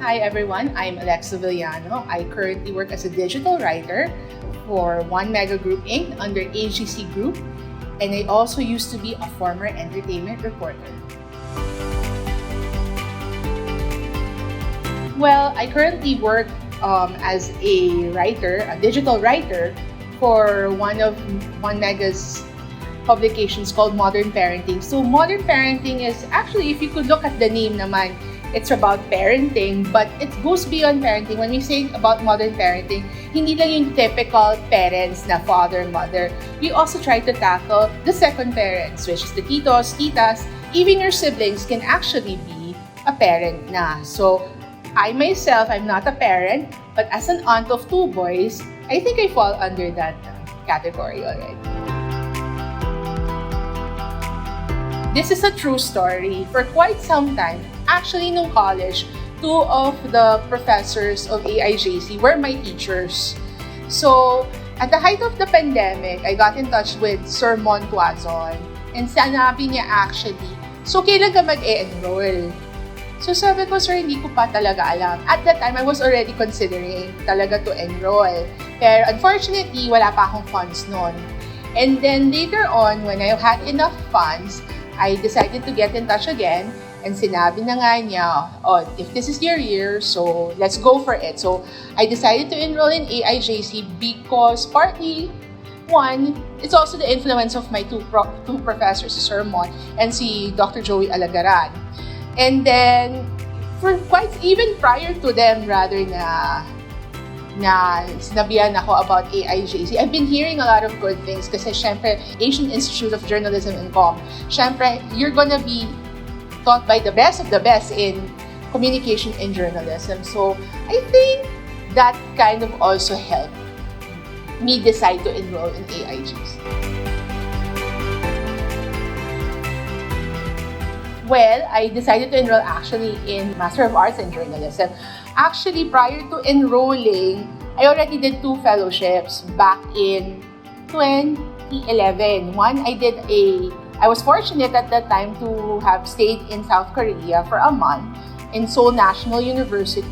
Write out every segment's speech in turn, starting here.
Hi everyone, I'm Alexa Villano. I currently work as a digital writer for One Mega Group Inc. under AIJC Group, and I also used to be a former entertainment reporter. Well, I currently work as a writer, a digital writer, for One Mega's publications called Modern Parenting. So Modern Parenting is actually, if you could look at the name naman, it's about parenting, but it goes beyond parenting. When we say about modern parenting, hindi lang yung typical parents na father, mother. We also try to tackle the second parents, which is the titos, titas. Even your siblings can actually be a parent na. So, I myself, I'm not a parent, but as an aunt of two boys, I think I fall under that category already. This is a true story. For quite some time, actually nung college, two of the professors of AIJC were my teachers. So, at the height of the pandemic, I got in touch with Sir Mon Tuazon, and sanabi niya actually, so kailan ka mag-e-enroll? So sabi ko, sir, hindi ko pa talaga alam. At that time, I was already considering talaga to enroll. Pero unfortunately, wala pa akong funds noon. And then later on, when I had enough funds, I decided to get in touch again, and sinabi na nga niya, oh, if this is your year, so let's go for it. So I decided to enroll in AIJC because partly, one, it's also the influence of my two professors, Sir Mon and si Dr. Joey Alagaran. And then, for quite, even prior to them, rather na sinabihan ako about AIJC. I've been hearing a lot of good things kasi syempre, Asian Institute of Journalism and Com, syempre, you're gonna be taught by the best of the best in communication and journalism. So, I think that kind of also helped me decide to enroll in AIJC. Well, I decided to enroll actually in Master of Arts in Journalism. Actually, prior to enrolling, I already did 2 fellowships back in 2011. One, I was fortunate at that time to have stayed in South Korea for a month in Seoul National University.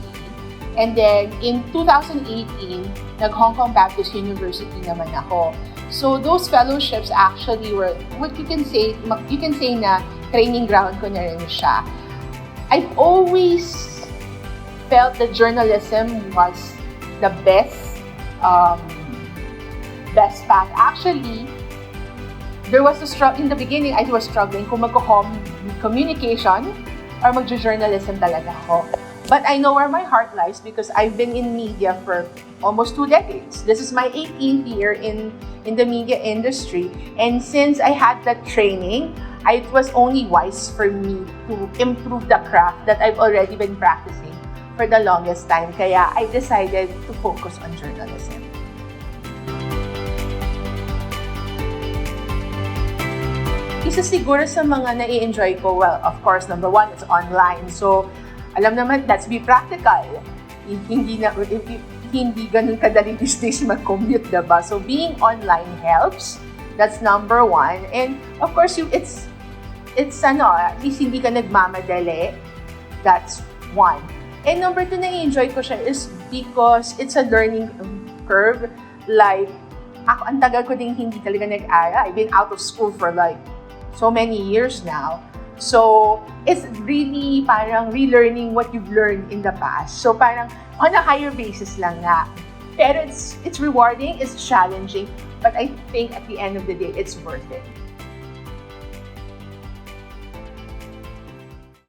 And then in 2018, nag-Hong Kong Baptist University naman ako. So those fellowships actually were what you can say na training ground ko na rin siya. I've always felt that journalism was the best path. Actually, there was in the beginning, I was struggling kung communication or magjo-journalism talaga ako. But I know where my heart lies because I've been in media for almost 2 decades. This is my 18th year in the media industry. And since I had that training, it was only wise for me to improve the craft that I've already been practicing for the longest time. Kaya I decided to focus on journalism. Isa siguro sa mga nai-enjoy ko, well, of course, number one, it's online. So, alam naman, let's be practical. Hindi ganun kadali these days mag-commute, diba? So, being online helps. That's number one. And, of course, it's at least hindi ka nagmamadali. That's one. And number two, na-enjoy ko siya is because it's a learning curve. Like, ako, ang tagal ko din hindi talaga nag-ara. I've been out of school for like so many years now. So, it's really parang relearning what you've learned in the past. So, parang on a higher basis lang nga. Pero it's rewarding, it's challenging, but I think at the end of the day, it's worth it.